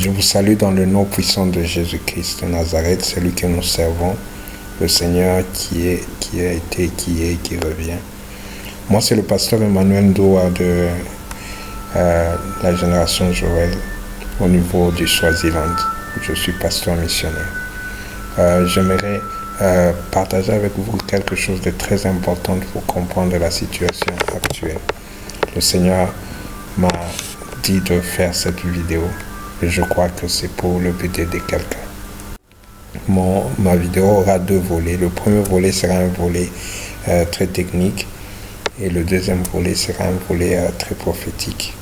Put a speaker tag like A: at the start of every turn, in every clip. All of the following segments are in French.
A: Je vous salue dans le nom puissant de Jésus-Christ de Nazareth, celui que nous servons, le Seigneur qui a été, qui est et qui revient. Moi, c'est le pasteur Emmanuel Ndoa de la génération Joël au niveau du Swaziland. Je suis pasteur missionnaire. J'aimerais partager avec vous quelque chose de très important pour comprendre la situation actuelle. Le Seigneur m'a dit de faire cette vidéo et je crois que c'est pour le but d'aider quelqu'un. Ma vidéo aura deux volets. Le premier volet sera un volet très technique et le deuxième volet sera un volet très prophétique.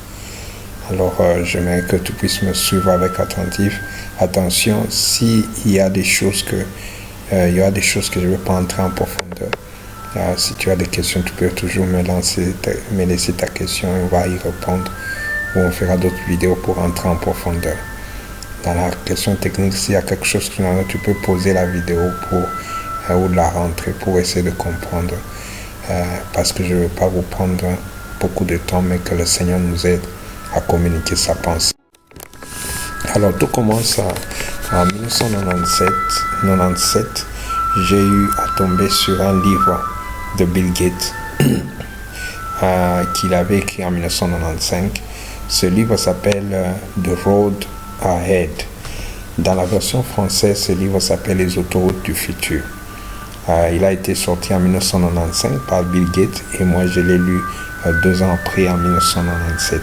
A: Alors, j'aimerais que tu puisses me suivre avec attention. S'il y a des choses que je ne vais pas entrer en profondeur. Si tu as des questions, tu peux toujours me laisser ta question et on va y répondre. Ou on fera d'autres vidéos pour entrer en profondeur. Dans la question technique, s'il y a quelque chose que tu peux poser la vidéo ou la rentrer pour essayer de comprendre. Parce que je ne veux pas vous prendre beaucoup de temps, mais que le Seigneur nous aide à communiquer sa pensée. Alors, tout commence en 1997. J'ai eu à tomber sur un livre de Bill Gates qu'il avait écrit en 1995. Ce livre s'appelle The Road Ahead. Dans la version française, ce livre s'appelle Les autoroutes du futur. Il a été sorti en 1995 par Bill Gates et moi je l'ai lu 2 ans après en 1997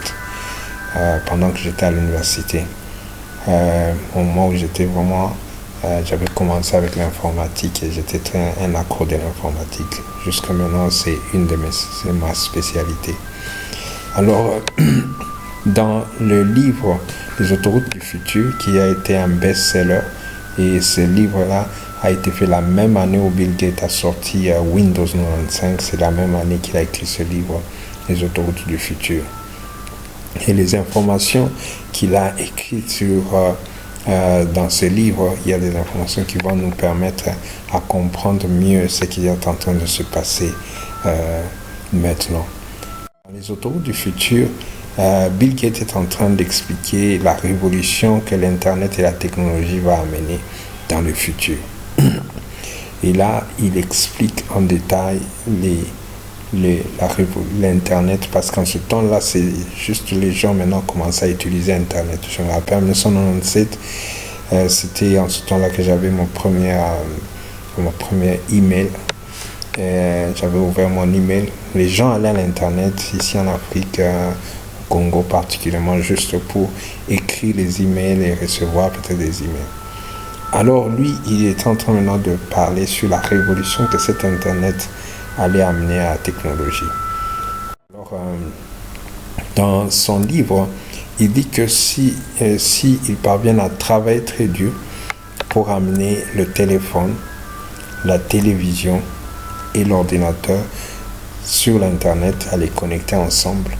A: pendant que j'étais à l'université. Au moment où j'étais vraiment j'avais commencé avec l'informatique et j'étais un accro de l'informatique. Jusqu'à maintenant, c'est ma spécialité. Alors, dans le livre Les autoroutes du futur, qui a été un best-seller, et ce livre-là a été fait la même année où Bill Gates a sorti Windows 95, c'est la même année qu'il a écrit ce livre, Les autoroutes du futur. Et les informations qu'il a écrites dans ce livre, il y a des informations qui vont nous permettre à comprendre mieux ce qui est en train de se passer maintenant. Dans les autoroutes du futur, Bill Gates est en train d'expliquer la révolution que l'Internet et la technologie vont amener dans le futur. Et là, il explique en détail l'Internet, parce qu'en ce temps-là, c'est juste les gens maintenant commencent à utiliser Internet. Je me rappelle, en 1997, c'était en ce temps-là que j'avais mon premier email. J'avais ouvert mon email. Les gens allaient à l'Internet, ici en Afrique, au Congo particulièrement, juste pour écrire les emails et recevoir peut-être des emails. Alors lui, il est en train maintenant de parler sur la révolution que cet Internet allait amener à la technologie. Alors, dans son livre, il dit que si ils parviennent à travailler très dur pour amener le téléphone, la télévision et l'ordinateur sur l'Internet, à les connecter ensemble,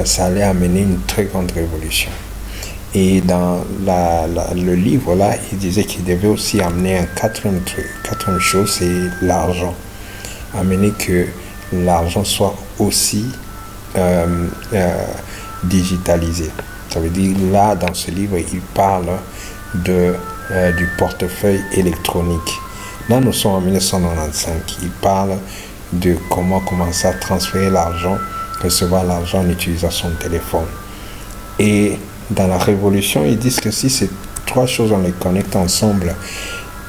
A: ça allait amener une très grande révolution. Et dans le livre, là, il disait qu'il devait aussi amener un quatrième chose, c'est l'argent. Amener que l'argent soit aussi digitalisé. Ça veut dire, là, dans ce livre, il parle du portefeuille électronique. Là, nous sommes en 1995. Il parle de comment commencer à transférer l'argent, recevoir l'argent en utilisant son téléphone. Et dans la révolution, ils disent que si ces 3 choses, on les connecte ensemble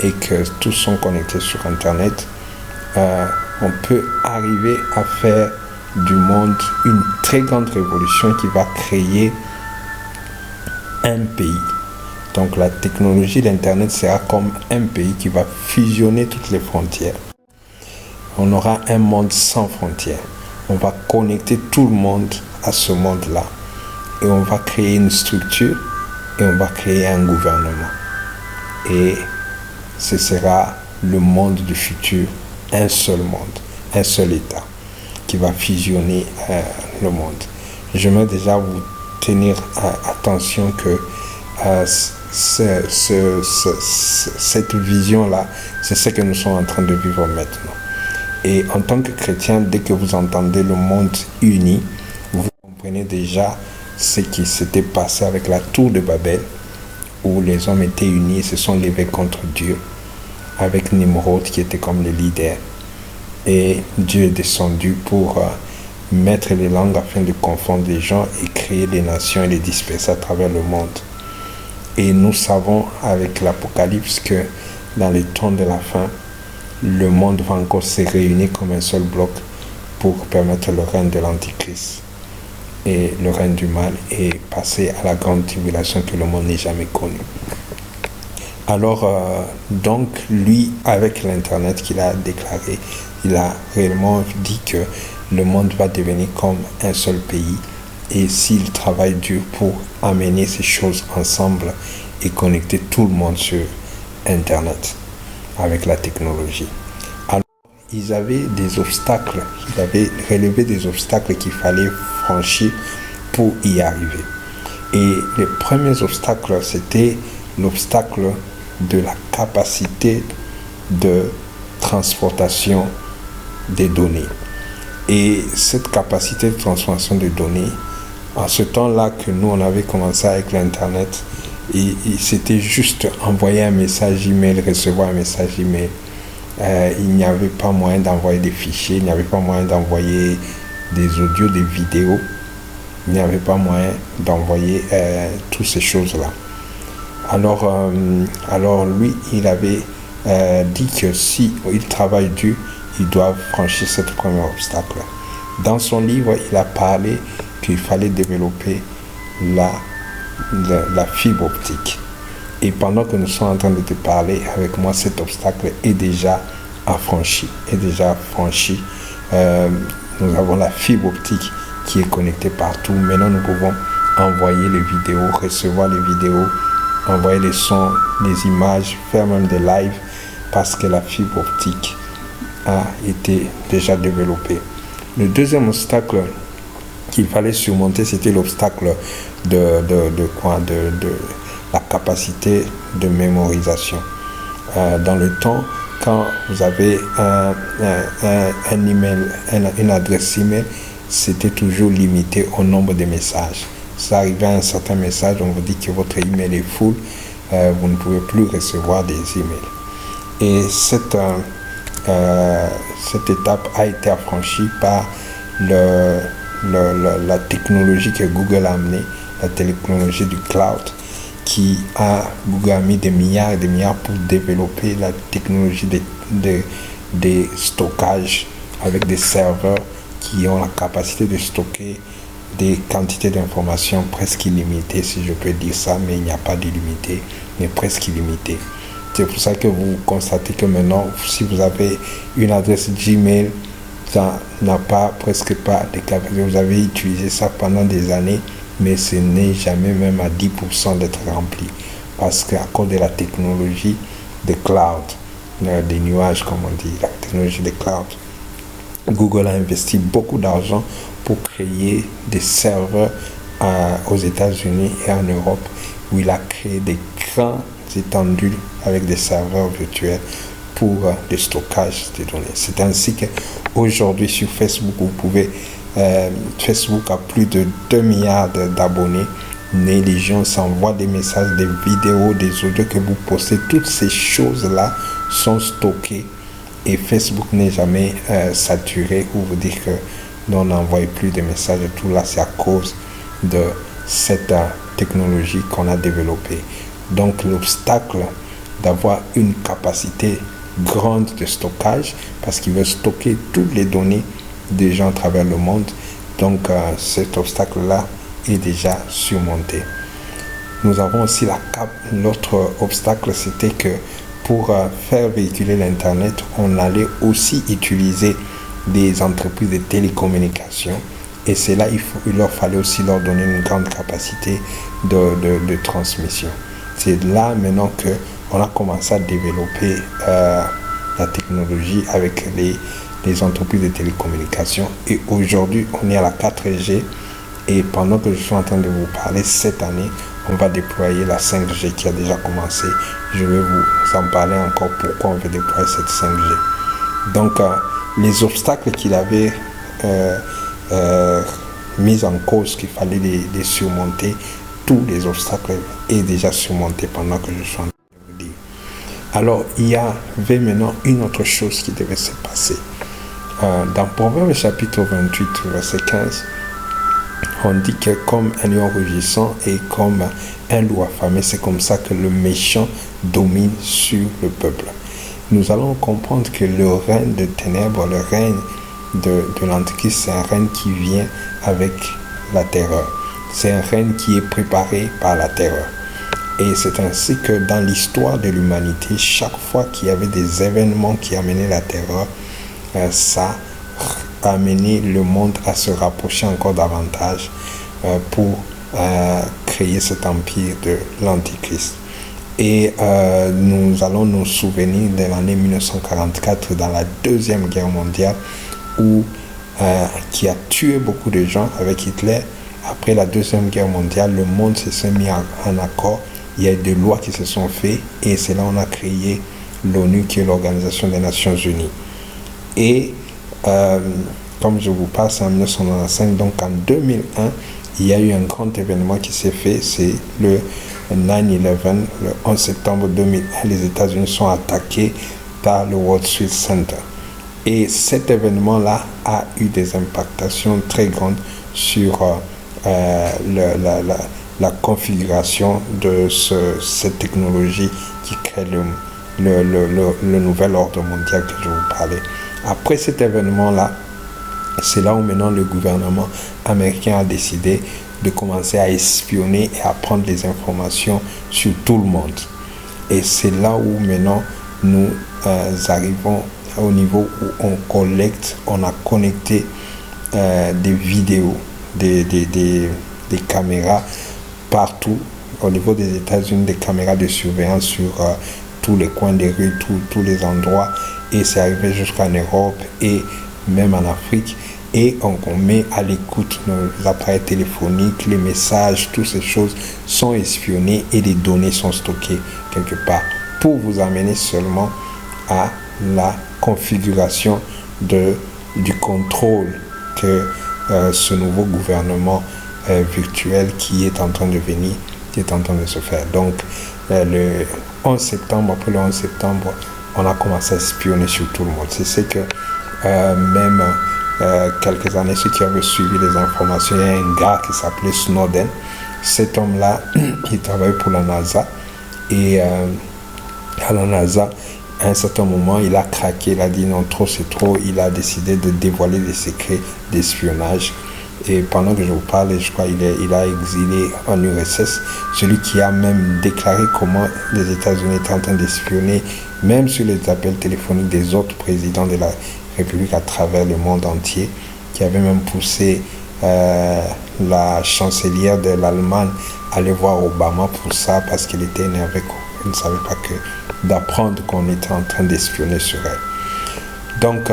A: et que tous sont connectés sur Internet, on peut arriver à faire du monde une très grande révolution qui va créer un pays. Donc la technologie d'Internet sera comme un pays qui va fusionner toutes les frontières. On aura un monde sans frontières. On va connecter tout le monde à ce monde-là. Et on va créer une structure et on va créer un gouvernement. Et ce sera le monde du futur, un seul monde, un seul État qui va fusionner le monde. J'aimerais déjà vous tenir attention que cette vision-là, c'est ce que nous sommes en train de vivre maintenant. Et en tant que chrétien, dès que vous entendez le monde uni, vous comprenez déjà ce qui s'était passé avec la tour de Babel où les hommes étaient unis et se sont levés contre Dieu, avec Nimrod qui était comme le leader. Et Dieu est descendu pour mettre les langues afin de confondre les gens et créer des nations et les disperser à travers le monde. Et nous savons avec l'Apocalypse que dans les temps de la fin, le monde va encore se réunir comme un seul bloc pour permettre le règne de l'Antichrist et le règne du mal et passer à la grande tribulation que le monde n'ait jamais connue. Alors, donc, lui, avec l'Internet qu'il a déclaré, il a réellement dit que le monde va devenir comme un seul pays et s'il travaille dur pour amener ces choses ensemble et connecter tout le monde sur Internet avec la technologie. Alors, ils avaient des obstacles, ils avaient relevé des obstacles qu'il fallait franchir pour y arriver. Et les premiers obstacles, c'était l'obstacle de la capacité de transportation des données. Et cette capacité de transformation des données, en ce temps-là que nous, on avait commencé avec l'Internet, et c'était juste envoyer un message email, recevoir un message email. Il n'y avait pas moyen d'envoyer des fichiers, il n'y avait pas moyen d'envoyer des audios, des vidéos. Il n'y avait pas moyen d'envoyer toutes ces choses-là. Alors lui, il avait dit que si il travaille dur, ils doivent franchir ce premier obstacle. Dans son livre, il a parlé qu'il fallait développer la fibre optique. Et pendant que nous sommes en train de te parler, avec moi, cet obstacle est déjà affranchi. Nous avons la fibre optique qui est connectée partout. Maintenant, nous pouvons envoyer les vidéos, recevoir les vidéos, envoyer les sons, les images, faire même des lives, parce que la fibre optique a été déjà développée. Le deuxième obstacle qu'il fallait surmonter, c'était l'obstacle de la capacité de mémorisation. Dans le temps, quand vous avez un email, une adresse email, c'était toujours limité au nombre de messages. Ça arrivait à un certain message, on vous dit que votre email est full, vous ne pouvez plus recevoir des emails. Et cette étape a été affranchie par la technologie que Google a amenée, la technologie du cloud, Google a mis des milliards et des milliards pour développer la technologie des stockages avec des serveurs qui ont la capacité de stocker des quantités d'informations presque illimitées, si je peux dire ça, mais il n'y a pas d'illimité, mais presque illimité. C'est pour ça que vous constatez que maintenant, si vous avez une adresse Gmail, ça n'a presque pas de capacité. Vous avez utilisé ça pendant des années, mais ce n'est jamais même à 10% d'être rempli. Parce qu'à cause de la technologie des clouds, des nuages comme on dit, la technologie des clouds, Google a investi beaucoup d'argent pour créer des serveurs aux États-Unis et en Europe, où il a créé des grands étendues avec des serveurs virtuels pour le stockage des données. C'est ainsi qu'aujourd'hui sur Facebook, Facebook a plus de 2 milliards d'abonnés. Les gens s'envoient des messages, des vidéos, des audios que vous postez. Toutes ces choses-là sont stockées et Facebook n'est jamais saturé ou vous dire que on n'envoie plus de messages. Tout là, c'est à cause de cette technologie qu'on a développée. Donc l'obstacle d'avoir une capacité grande de stockage, parce qu'il veut stocker toutes les données des gens à travers le monde. Donc cet obstacle-là est déjà surmonté. Nous avons aussi l'autre obstacle, c'était que pour faire véhiculer l'Internet, on allait aussi utiliser des entreprises de télécommunications. Et c'est là il leur fallait aussi leur donner une grande capacité de transmission. C'est là maintenant qu'on a commencé à développer la technologie avec les entreprises de télécommunications. Et aujourd'hui, on est à la 4G. Et pendant que je suis en train de vous parler, cette année, on va déployer la 5G qui a déjà commencé. Je vais vous en parler encore pourquoi on veut déployer cette 5G. Donc, les obstacles qu'il avait mis en cause, qu'il fallait les surmonter, tous les obstacles est déjà surmonté pendant que je suis en train de vous dire. Alors, il y avait maintenant une autre chose qui devait se passer. Dans Proverbe chapitre 28, verset 15, on dit que comme un lion rugissant et comme un loup affamé, c'est comme ça que le méchant domine sur le peuple. Nous allons comprendre que le règne de ténèbres, le règne de l'Antichrist, c'est un règne qui vient avec la terreur. C'est un règne qui est préparé par la terreur. Et c'est ainsi que dans l'histoire de l'humanité, chaque fois qu'il y avait des événements qui amenaient la terreur, ça a amené le monde à se rapprocher encore davantage pour créer cet empire de l'Antichrist. Et nous allons nous souvenir de l'année 1944, dans la Deuxième Guerre mondiale, qui a tué beaucoup de gens avec Hitler. Après la Deuxième Guerre mondiale, le monde s'est mis en accord. Il y a des lois qui se sont faites et c'est là qu'on a créé l'ONU, qui est l'Organisation des Nations Unies. Et comme je vous parle, c'est en 1995, donc en 2001, il y a eu un grand événement qui s'est fait, c'est le 9/11, le 11 septembre 2001, les États-Unis sont attaqués par le World Trade Center. Et cet événement-là a eu des impactations très grandes sur la configuration de cette technologie qui crée le nouvel ordre mondial que je vous parlais. Après cet événement-là, c'est là où maintenant le gouvernement américain a décidé de commencer à espionner et à prendre des informations sur tout le monde. Et c'est là où maintenant nous arrivons au niveau où on collecte, on a connecté des vidéos, des caméras partout au niveau des États-Unis, des caméras de surveillance sur tous les coins des rues, tous les endroits, et c'est arrivé jusqu'en Europe et même en Afrique. Et on met à l'écoute nos appareils téléphoniques, les messages, toutes ces choses sont espionnées et les données sont stockées quelque part pour vous amener seulement à la configuration du contrôle que ce nouveau gouvernement virtuel qui est en train de venir, qui est en train de se faire. Donc le 11 septembre, après le 11 septembre, on a commencé à espionner sur tout le monde. C'est que même quelques années, ceux qui avaient suivi les informations, il y a un gars qui s'appelait Snowden. Cet homme-là, il travaillait pour la NASA. Et à la NASA, à un certain moment, il a craqué, il a dit non, trop c'est trop. Il a décidé de dévoiler des secrets d'espionnage. Et pendant que je vous parle, je crois qu'il a exilé en URSS, celui qui a même déclaré comment les États-Unis étaient en train d'espionner, même sur les appels téléphoniques des autres présidents de la République à travers le monde entier, qui avait même poussé la chancelière de l'Allemagne à aller voir Obama pour ça, parce qu'il était énervé, il ne savait pas que d'apprendre qu'on était en train d'espionner sur elle. Donc,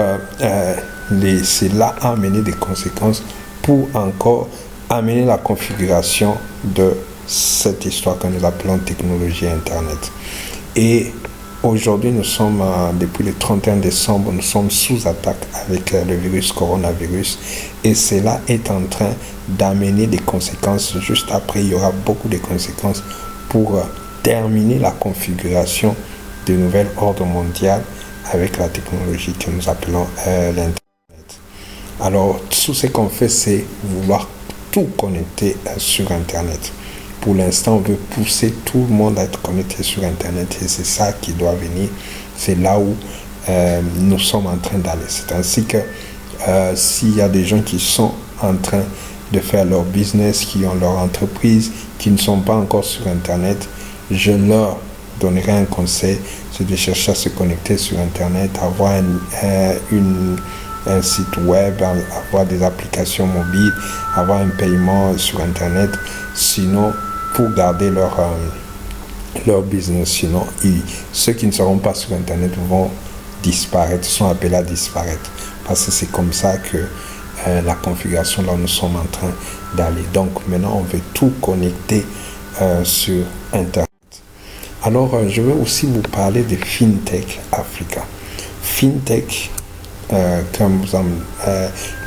A: cela a amené des conséquences pour encore amener la configuration de cette histoire que nous appelons technologie Internet. Et aujourd'hui, nous sommes, depuis le 31 décembre, nous sommes sous attaque avec le virus coronavirus. Et cela est en train d'amener des conséquences. Juste après, il y aura beaucoup de conséquences pour terminer la configuration du nouvel ordre mondial avec la technologie que nous appelons l'Internet. Alors, tout ce qu'on fait, c'est vouloir tout connecter sur Internet. Pour l'instant, on veut pousser tout le monde à être connecté sur Internet et c'est ça qui doit venir. C'est là où nous sommes en train d'aller. C'est ainsi que s'il y a des gens qui sont en train de faire leur business, qui ont leur entreprise, qui ne sont pas encore sur Internet, je leur donnerai un conseil, c'est de chercher à se connecter sur Internet, avoir un site web, avoir des applications mobiles, avoir un paiement sur Internet. Sinon, pour garder leur business, sinon, ceux qui ne seront pas sur Internet vont disparaître, sont appelés à disparaître. Parce que c'est comme ça que la configuration là où nous sommes en train d'aller. Donc maintenant, on veut tout connecter sur Internet. Alors, je vais aussi vous parler de FinTech Africa. FinTech, comme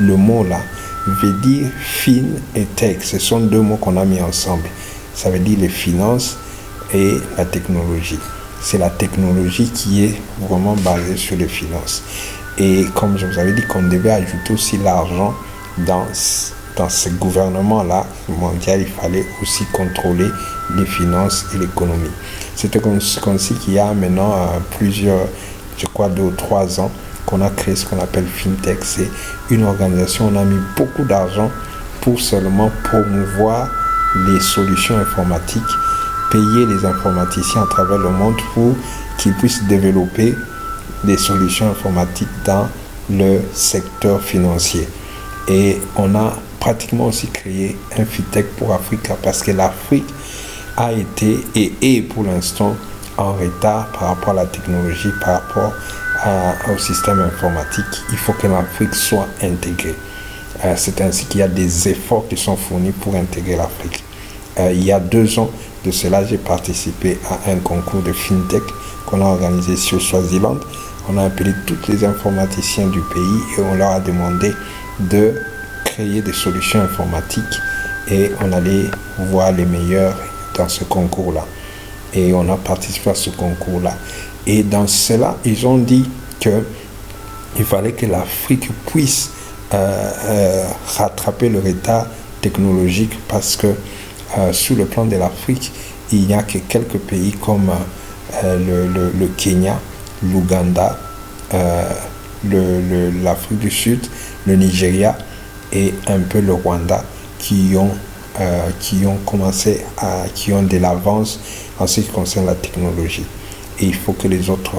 A: le mot là, veut dire fin et tech. Ce sont deux mots qu'on a mis ensemble. ça veut dire les finances et la technologie. C'est la technologie qui est vraiment basée sur les finances. Et comme je vous avais dit qu'on devait ajouter aussi l'argent dans ce gouvernement-là mondial, il fallait aussi contrôler les finances et l'économie. C'est comme si qu'il y a maintenant plusieurs, je crois 2 ou 3 ans, qu'on a créé ce qu'on appelle FinTech. C'est une organisation, on a mis beaucoup d'argent pour seulement promouvoir les solutions informatiques, payer les informaticiens à travers le monde pour qu'ils puissent développer des solutions informatiques dans le secteur financier. Et on a pratiquement aussi créé un FinTech pour Africa parce que l'Afrique a été et est pour l'instant en retard par rapport à la technologie, par rapport au système informatique. Il faut que l'Afrique soit intégrée. C'est ainsi qu'il y a des efforts qui sont fournis pour intégrer l'Afrique. Il y a 2 ans de cela, j'ai participé à un concours de FinTech qu'on a organisé sur Swaziland. On a appelé tous les informaticiens du pays et on leur a demandé de créer des solutions informatiques et on allait voir les meilleurs dans ce concours-là. Et on a participé à ce concours-là. Et dans cela, ils ont dit qu'il fallait que l'Afrique puisse rattraper le retard technologique parce que sur le plan de l'Afrique, il n'y a que quelques pays comme le Kenya, l'Ouganda, l'Afrique du Sud, le Nigeria et un peu le Rwanda qui ont de l'avance en ce qui concerne la technologie. Et il faut que les autres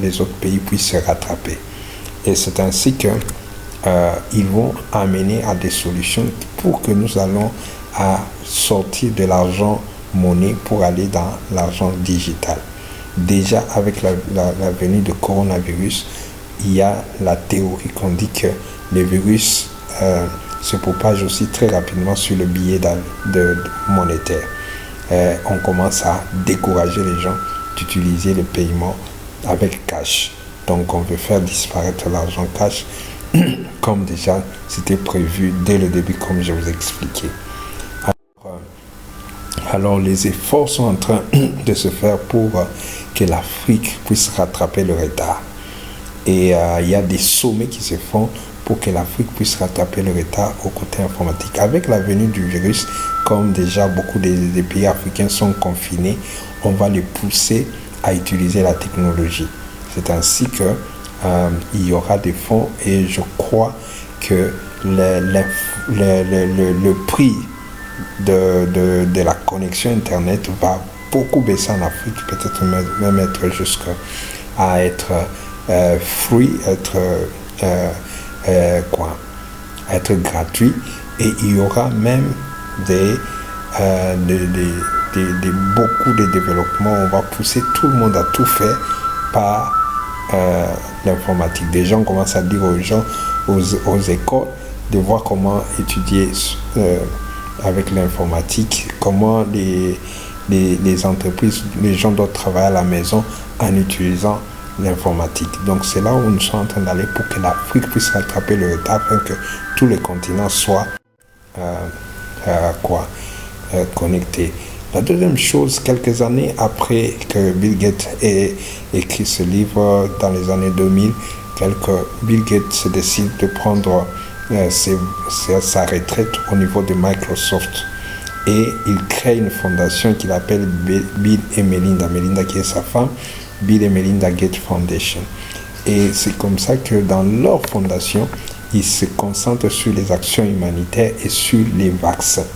A: les autres pays puissent se rattraper. Et c'est ainsi que ils vont amener à des solutions pour que nous allons à sortir de l'argent monnaie pour aller dans l'argent digital. Déjà avec la venue du coronavirus, il y a la théorie qu'on dit que les virus se propagent aussi très rapidement sur le billet monétaire. On commence à décourager les gens d'utiliser le paiement avec cash. Donc on veut faire disparaître l'argent cash comme déjà c'était prévu dès le début, comme je vous ai expliqué. Alors les efforts sont en train de se faire pour que l'Afrique puisse rattraper le retard. Et il y a des sommets qui se font pour que l'Afrique puisse rattraper le retard au côté informatique. Avec la venue du virus, comme déjà beaucoup des pays africains sont confinés, on va les pousser à utiliser la technologie. C'est ainsi que il y aura des fonds et je crois que le prix de la connexion Internet va beaucoup baisser en Afrique, peut-être même être jusqu'à être free, être gratuit, et il y aura même beaucoup de développements. On va pousser tout le monde à tout faire par l'informatique. Des gens commencent à dire aux gens, aux écoles, de voir comment étudier avec l'informatique, comment les entreprises, les gens doivent travailler à la maison en utilisant l'informatique. Donc c'est là où nous sommes en train d'aller pour que l'Afrique puisse rattraper le retard afin que tous les continents soient connectés. La deuxième chose, quelques années après que Bill Gates ait écrit ce livre dans les années 2000, Bill Gates se décide de prendre sa retraite au niveau de Microsoft et il crée une fondation qu'il appelle Bill et Melinda qui est sa femme, Bill et Melinda Gates Foundation. Et c'est comme ça que dans leur fondation, ils se concentrent sur les actions humanitaires et sur les vaccins.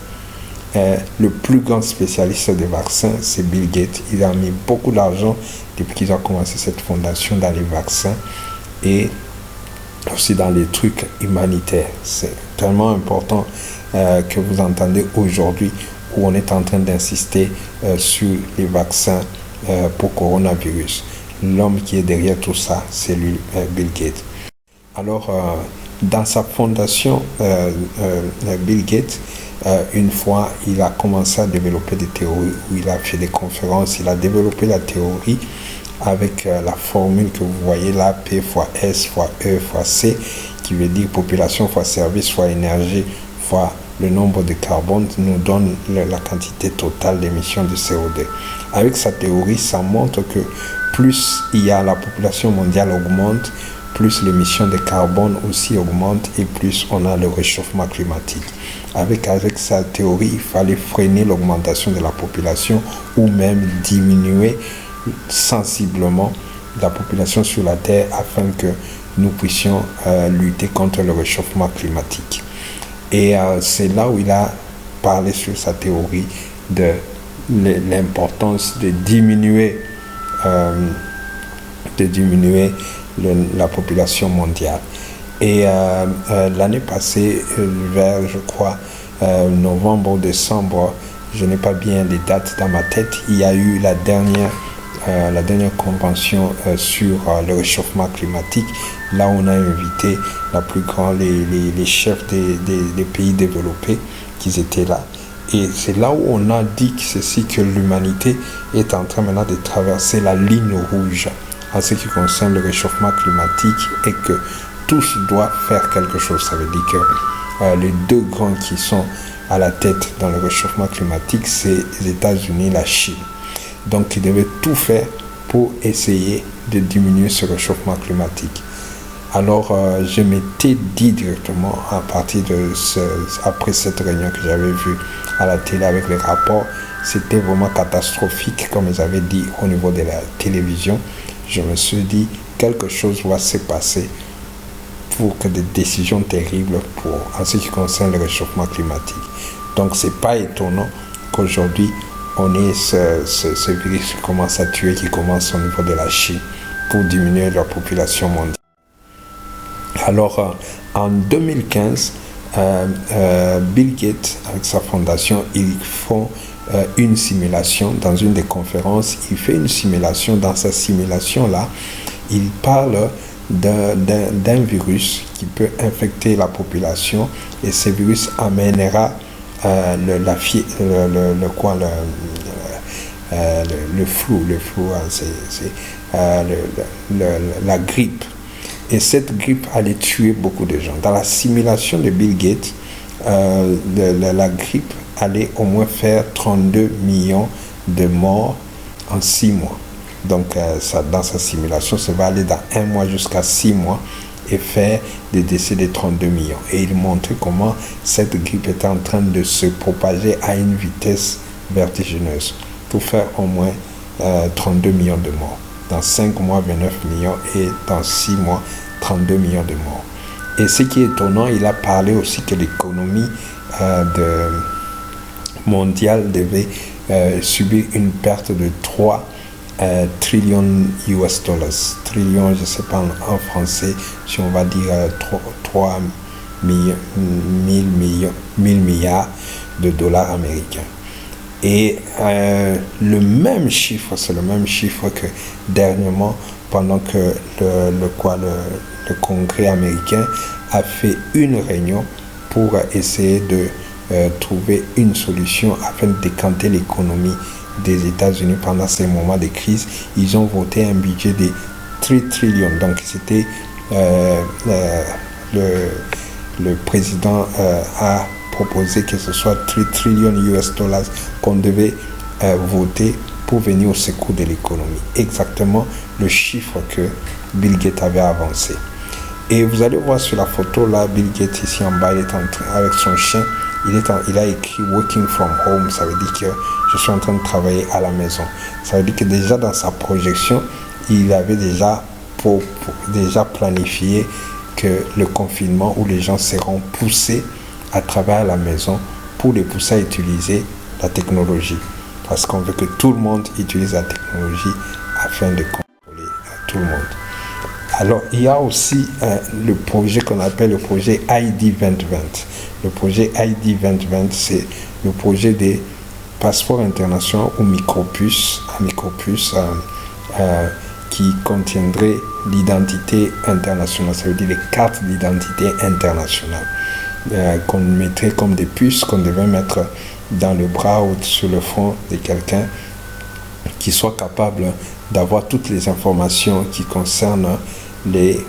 A: Le plus grand spécialiste des vaccins, c'est Bill Gates. Il a mis beaucoup d'argent depuis qu'ils ont commencé cette fondation dans les vaccins et aussi dans les trucs humanitaires. C'est tellement important que vous entendez aujourd'hui où on est en train d'insister sur les vaccins pour coronavirus. L'homme qui est derrière tout ça, c'est lui, Bill Gates. Alors, dans sa fondation, Bill Gates, une fois, il a commencé à développer des théories où il a fait des conférences. Il a développé la théorie avec la formule que vous voyez là, P fois S fois E fois C, qui veut dire population fois service fois énergie fois le nombre de carbone nous donne la quantité totale d'émissions de CO2. Avec sa théorie, ça montre que plus la population mondiale augmente, plus l'émission de carbone aussi augmente et plus on a le réchauffement climatique. Avec sa théorie, il fallait freiner l'augmentation de la population ou même diminuer sensiblement la population sur la Terre afin que nous puissions lutter contre le réchauffement climatique. Et c'est là où il a parlé sur sa théorie de l'importance de diminuer la population mondiale. Et l'année passée, vers, je crois, novembre ou décembre, je n'ai pas bien les dates dans ma tête, il y a eu la dernière convention sur le réchauffement climatique. Là, on a invité les chefs des pays développés qui étaient là. Et c'est là où on a dit que l'humanité est en train maintenant de traverser la ligne rouge en ce qui concerne le réchauffement climatique et que tous doivent faire quelque chose. Ça veut dire que les deux grands qui sont à la tête dans le réchauffement climatique, c'est les États-Unis et la Chine. Donc, ils devaient tout faire pour essayer de diminuer ce réchauffement climatique. Alors, je m'étais dit directement, après cette réunion que j'avais vue à la télé avec les rapports, c'était vraiment catastrophique, comme ils avaient dit au niveau de la télévision. Je me suis dit, quelque chose va se passer pour que des décisions terribles en ce qui concerne le réchauffement climatique. Donc, ce n'est pas étonnant qu'aujourd'hui, on ait ce virus qui commence à tuer, qui commence au niveau de la Chine pour diminuer la population mondiale. Alors, en 2015, Bill Gates, avec sa fondation, ils font une simulation dans une des conférences. Il fait une simulation. Dans sa simulation-là, il parle d'un virus qui peut infecter la population et ce virus amènera le flou, c'est la grippe. Et cette grippe allait tuer beaucoup de gens. Dans la simulation de Bill Gates, la grippe allait au moins faire 32 millions de morts en 6 mois. Donc, dans sa simulation, ça va aller dans 1 mois jusqu'à 6 mois et faire des décès de 32 millions. Et il montrait comment cette grippe était en train de se propager à une vitesse vertigineuse pour faire au moins 32 millions de morts. Dans 5 mois, 29 millions et dans 6 mois, 32 millions de morts. Et ce qui est étonnant, il a parlé aussi que l'économie mondiale devait subir une perte de 3 trillions US dollars. Trillions, je ne sais pas en français, si on va dire 3 000 milliards de dollars américains. Et le même chiffre, c'est le même chiffre que dernièrement, pendant que le Congrès américain a fait une réunion pour essayer de trouver une solution afin de décanter l'économie des États-Unis pendant ces moments de crise. Ils ont voté un budget de 3 trillions. Donc, c'était le président a proposé que ce soit 3 trillions US dollars qu'on devait voter pour venir au secours de l'économie. Exactement le chiffre que Bill Gates avait avancé. Et vous allez voir sur la photo là, Bill Gates ici en bas, il est en train, avec son chien, il a écrit Working from Home. Ça veut dire que je suis en train de travailler à la maison. Ça veut dire que déjà dans sa projection, il avait déjà planifié que le confinement où les gens seront poussés à travailler à la maison pour les pousser à utiliser la technologie. Parce qu'on veut que tout le monde utilise la technologie afin de contrôler tout le monde. Alors, il y a aussi le projet qu'on appelle le projet ID 2020. Le projet ID 2020, c'est le projet des passeports internationaux ou micropuces qui contiendraient l'identité internationale. Ça veut dire les cartes d'identité internationale qu'on mettrait comme des puces qu'on devait mettre dans le bras ou sur le front de quelqu'un qui soit capable d'avoir toutes les informations qui concernent les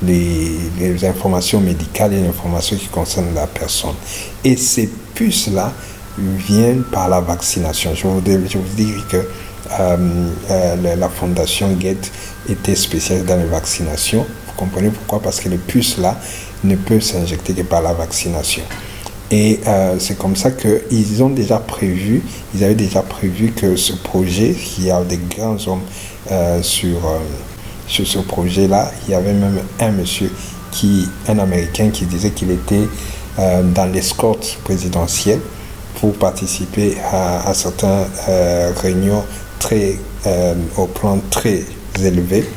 A: les informations médicales et les informations qui concernent la personne. Et ces puces-là viennent par la vaccination. Je vous dis que la fondation Gates était spécialisée dans les vaccinations. Vous comprenez pourquoi? Parce que les puces-là ne peuvent s'injecter que par la vaccination. Et c'est comme ça qu'ils ont déjà prévu, ils avaient déjà prévu que ce projet, il y a des grands hommes sur ce projet-là. Il y avait même un monsieur, un Américain, qui disait qu'il était dans l'escorte présidentielle pour participer à certaines réunions au plan très élevé.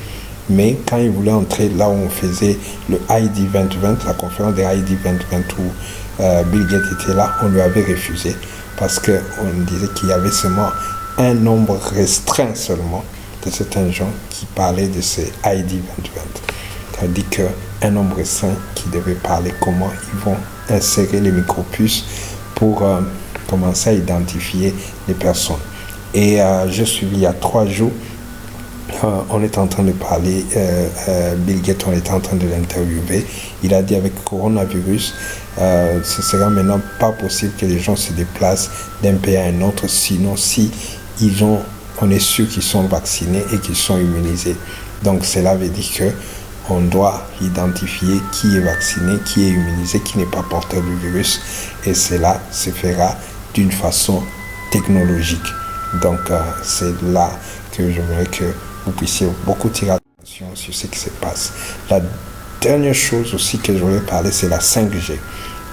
A: Mais quand il voulait entrer là où on faisait le ID 2020, la conférence des ID 2020 où Bill Gates était là, on lui avait refusé parce qu'on disait qu'il y avait seulement un nombre restreint seulement de certains gens qui parlaient de ces ID 2020. C'est-à-dire qu'un nombre restreint qui devait parler comment ils vont insérer les micropuces pour commencer à identifier les personnes. Et je suis il y a 3 jours, on est en train de parler, Bill Gates, on était en train de l'interviewer. Il a dit avec le coronavirus, ce sera maintenant pas possible que les gens se déplacent d'un pays à un autre, sinon on est sûr qu'ils sont vaccinés et qu'ils sont immunisés. Donc cela veut dire qu'on doit identifier qui est vacciné, qui est immunisé, qui n'est pas porteur du virus, et cela se fera d'une façon technologique. Donc c'est là que je voudrais que vous puissiez beaucoup tirer attention sur ce qui se passe. La dernière chose aussi que je voulais parler, c'est la 5G,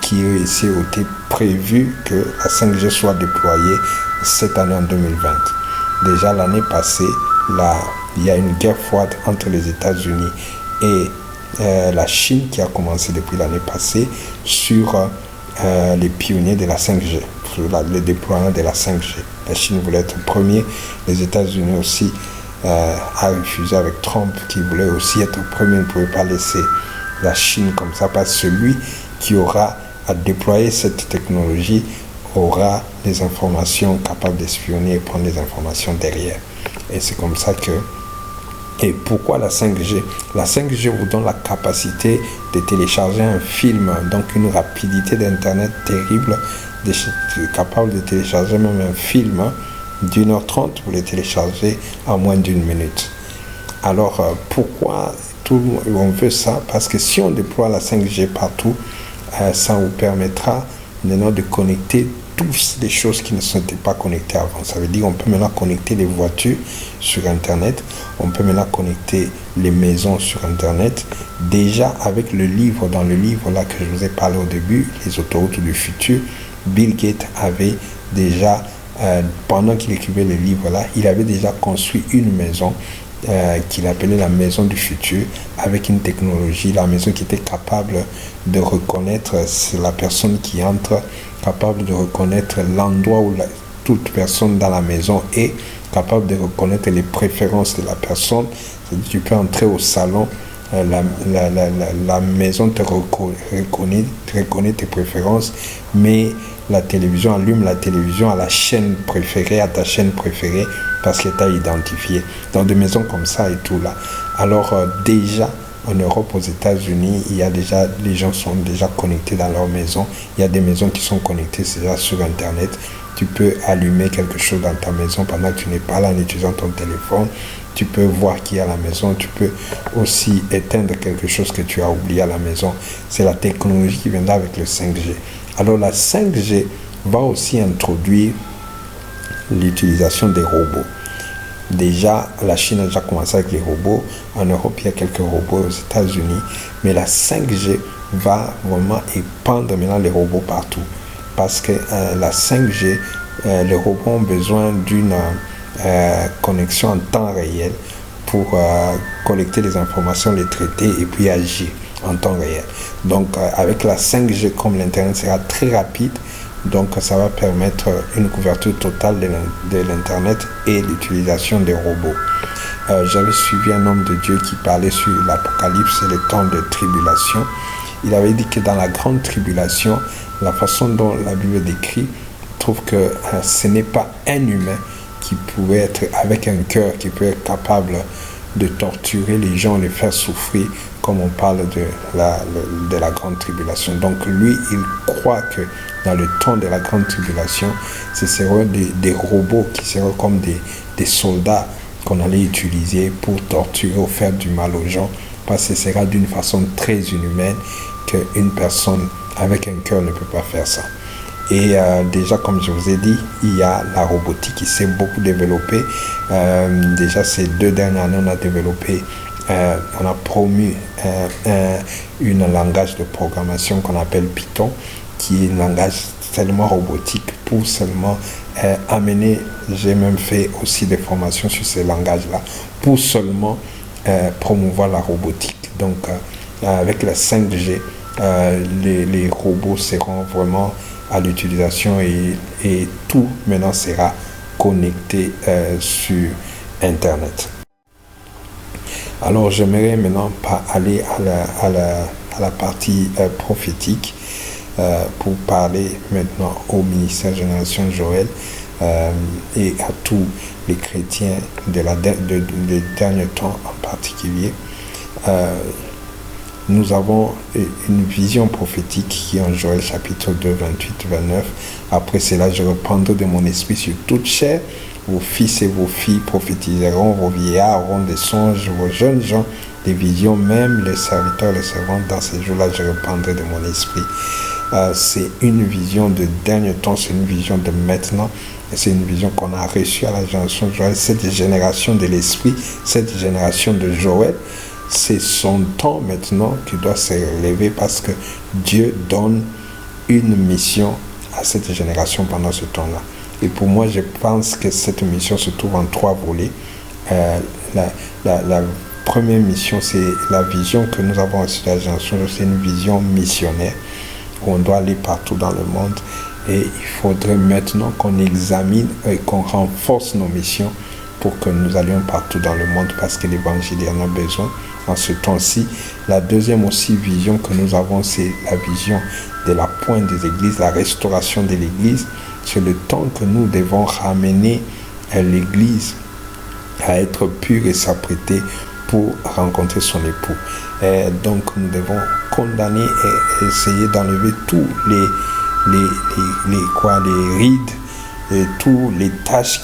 A: qui ici a été prévu que la 5G soit déployée cette année en 2020. Déjà l'année passée, il y a une guerre froide entre les États-Unis et la Chine qui a commencé depuis l'année passée sur les pionniers de la 5G, sur le déploiement de la 5G. La Chine voulait être premier, les États-Unis aussi a refusé avec Trump qui voulait aussi être premier. Il ne pouvait pas laisser la Chine comme ça, parce que celui qui aura à déployer cette technologie aura des informations capables d'espionner et prendre des informations derrière. Et c'est comme ça que... Et pourquoi la 5G? La 5G vous donne la capacité de télécharger un film, donc une rapidité d'internet terrible, capable de télécharger même un film d'1h30, vous le téléchargez en moins d'1 minute. Alors pourquoi on veut ça? Parce que si on déploie la 5G partout, ça vous permettra maintenant de connecter toutes les choses qui ne s'étaient pas connectées avant. Ça veut dire qu'on peut maintenant connecter les voitures sur Internet, on peut maintenant connecter les maisons sur Internet. Déjà avec le livre, dans le livre là que je vous ai parlé au début, les autoroutes du futur, Bill Gates avait déjà, pendant qu'il écrivait le livre là, il avait déjà construit une maison qu'il appelait la maison du futur, avec une technologie, la maison qui était capable de reconnaître la personne qui entre, capable de reconnaître l'endroit où toute personne dans la maison est, capable de reconnaître les préférences de la personne. Tu peux entrer au salon, la maison te reconnaît tes préférences, mais la télévision allume la télévision à la chaîne préférée, à ta chaîne préférée, parce qu'elle t'a identifié. Dans des maisons comme ça et tout là. Alors déjà en Europe, aux États-Unis, les gens sont déjà connectés dans leur maison. Il y a des maisons qui sont connectées déjà sur Internet. Tu peux allumer quelque chose dans ta maison pendant que tu n'es pas là en utilisant ton téléphone. Tu peux voir qui est à la maison. Tu peux aussi éteindre quelque chose que tu as oublié à la maison. C'est la technologie qui viendra avec le 5G. Alors la 5G va aussi introduire l'utilisation des robots. Déjà, la Chine a déjà commencé avec les robots. En Europe, il y a quelques robots, aux États-Unis. Mais la 5G va vraiment épandre maintenant les robots partout. Parce que la 5G, les robots ont besoin d'une connexion en temps réel pour collecter les informations, les traiter et puis agir en temps réel. Donc, avec la 5G, comme l'Internet sera très rapide, donc ça va permettre une couverture totale de l'Internet et l'utilisation des robots. J'avais suivi un homme de Dieu qui parlait sur l'Apocalypse et les temps de tribulation. Il avait dit que dans la grande tribulation, la façon dont la Bible décrit, trouve que ce n'est pas un humain qui pouvait être avec un cœur, qui peut être capable de torturer les gens, les faire souffrir comme on parle de la grande tribulation. Donc lui, il croit que dans le temps de la grande tribulation, ce seront des robots qui seront comme des soldats qu'on allait utiliser pour torturer ou faire du mal aux gens, parce que ce sera d'une façon très inhumaine qu'une personne avec un cœur ne peut pas faire ça. Et déjà, comme je vous ai dit, il y a la robotique qui s'est beaucoup développée. Déjà, ces 2 dernières années, on a développé, on a promu un langage de programmation qu'on appelle Python, qui est un langage seulement robotique pour seulement amener, j'ai même fait aussi des formations sur ces langages-là, pour seulement promouvoir la robotique. Donc, avec la 5G, les robots seront vraiment à l'utilisation et tout maintenant sera connecté sur Internet. Alors j'aimerais maintenant aller à la partie prophétique pour parler maintenant au ministère Génération Joël et à tous les chrétiens des derniers temps en particulier. Nous avons une vision prophétique qui est en Joël chapitre 2, 28-29. Après cela, je reprendrai de mon esprit sur toute chair. Vos fils et vos filles prophétiseront, vos vieillards auront des songes, vos jeunes gens des visions, même les serviteurs, les servantes. Dans ces jours-là, je reprendrai de mon esprit. C'est une vision de dernier temps, c'est une vision de maintenant. Et c'est une vision qu'on a reçue à la génération de Joël. Cette génération de l'esprit, cette génération de Joël, c'est son temps maintenant qui doit se relever, parce que Dieu donne une mission à cette génération pendant ce temps-là. Et pour moi, je pense que cette mission se trouve en 3 volets. La première mission, c'est la vision que nous avons reçue de la génération. C'est une vision missionnaire où on doit aller partout dans le monde. Et il faudrait maintenant qu'on examine et qu'on renforce nos missions pour que nous allions partout dans le monde, parce que l'évangile en a besoin en ce temps-ci. La deuxième aussi vision que nous avons, c'est la vision de la pointe des églises, la restauration de l'église. C'est le temps que nous devons ramener l'église à être pure et s'apprêter pour rencontrer son époux. Et donc nous devons condamner et essayer d'enlever tous les rides et tous les taches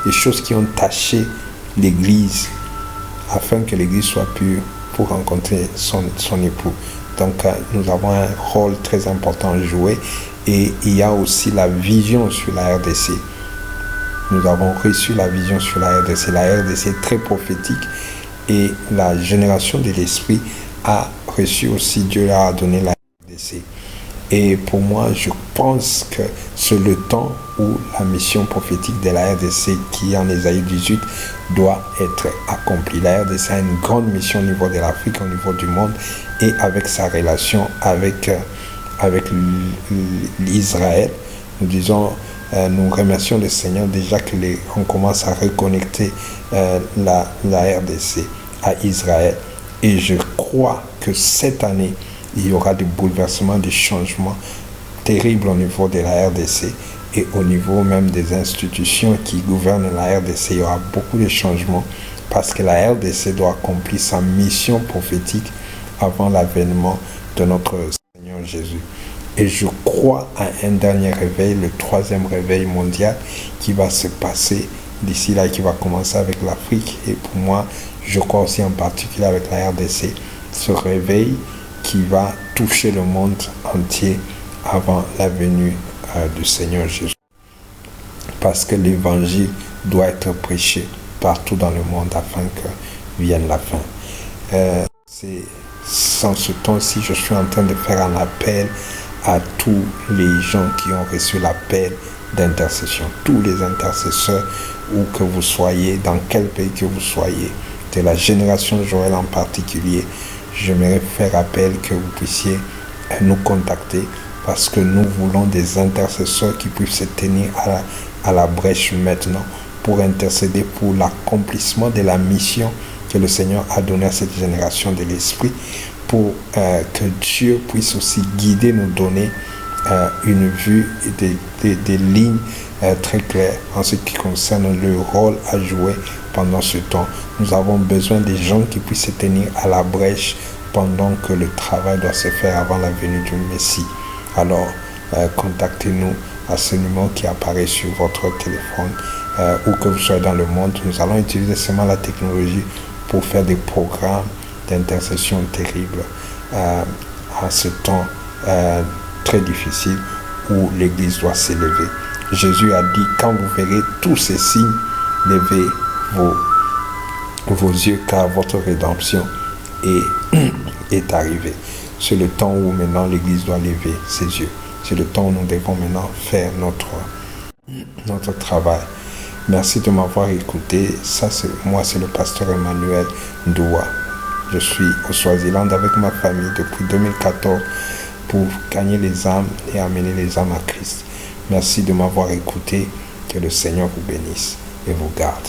A: les choses qui ont taché l'église, afin que l'église soit pure pour rencontrer son époux. Donc nous avons un rôle très important à jouer. Et il y a aussi la vision sur la RDC. Nous avons reçu la vision sur la RDC. La RDC est très prophétique. Et la génération de l'esprit a reçu aussi, Dieu leur a donné la RDC. Et pour moi, je pense que c'est le temps où la mission prophétique de la RDC, qui est en Ésaïe 18, doit être accomplie. La RDC a une grande mission au niveau de l'Afrique, au niveau du monde, et avec sa relation avec l'Israël. Nous remercions le Seigneur déjà qu'on commence à reconnecter la RDC à Israël. Et je crois que cette année, il y aura des bouleversements, des changements terribles au niveau de la RDC et au niveau même des institutions qui gouvernent la RDC. Il y aura beaucoup de changements, parce que la RDC doit accomplir sa mission prophétique avant l'avènement de notre Seigneur Jésus. Et je crois à un dernier réveil, le 3e réveil mondial, qui va se passer d'ici là, qui va commencer avec l'Afrique. Et pour moi, je crois aussi en particulier avec la RDC, ce réveil qui va toucher le monde entier avant la venue du Seigneur Jésus. Parce que l'évangile doit être prêché partout dans le monde afin que vienne la fin. C'est sans ce temps-ci, je suis en train de faire un appel à tous les gens qui ont reçu l'appel d'intercession. Tous les intercesseurs, où que vous soyez, dans quel pays que vous soyez, de la génération Joël en particulier, j'aimerais faire appel que vous puissiez nous contacter, parce que nous voulons des intercesseurs qui puissent se tenir à la brèche maintenant pour intercéder pour l'accomplissement de la mission que le Seigneur a donnée à cette génération de l'Esprit, pour que Dieu puisse aussi guider, nous donner une vue et des lignes très claires en ce qui concerne le rôle à jouer pendant ce temps. Nous avons besoin des gens qui puissent se tenir à la brèche pendant que le travail doit se faire avant la venue du Messie. Alors, contactez-nous à ce numéro qui apparaît sur votre téléphone, où que vous soyez dans le monde. Nous allons utiliser seulement la technologie pour faire des programmes d'intercession terribles à ce temps très difficile où l'Église doit s'élever. Jésus a dit, quand vous verrez tous ces signes, levez vos yeux, car votre rédemption est arrivée. C'est le temps où maintenant l'Église doit lever ses yeux. C'est le temps où nous devons maintenant faire notre travail. Merci de m'avoir écouté. Moi, c'est le pasteur Emmanuel Ndoua. Je suis au Swaziland avec ma famille depuis 2014 pour gagner les âmes et amener les âmes à Christ. Merci de m'avoir écouté. Que le Seigneur vous bénisse et vous garde.